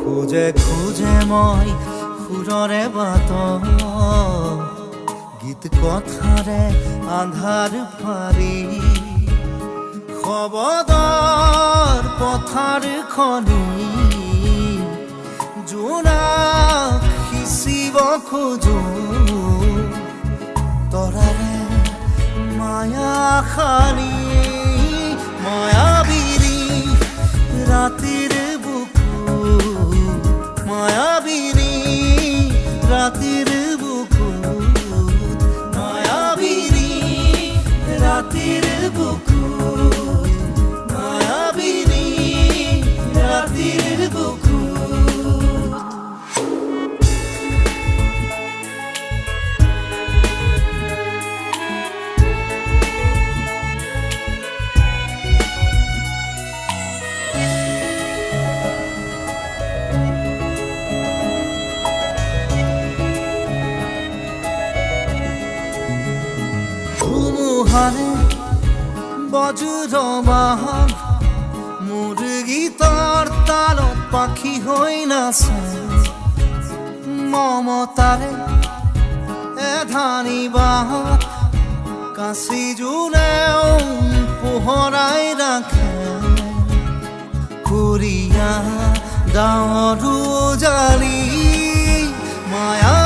খোজে খোজে মই সুৰৰে বাট গীত কথাৰে আন্ধাৰ ফাৰি খবদৰ পথাৰ খনি জোনাক সিঁচিব খোজো তৰাৰে মায়া খানি মায়াবিনী ৰাতিৰ মায়াবিনী ৰাতিৰ বুকুত মায়াবিনী ৰাতিৰ বুকুত মায়াবিনী ৰাতিৰ বুকুত বজ্ৰবাহন মোৰ গীতৰ তালত পাখি হৈ নাচে মমতাৰে এধানি বাহত কাচি জোনেও পোহৰাই ৰাখে কুৰিয়া গাঁৱৰো জালি মায়া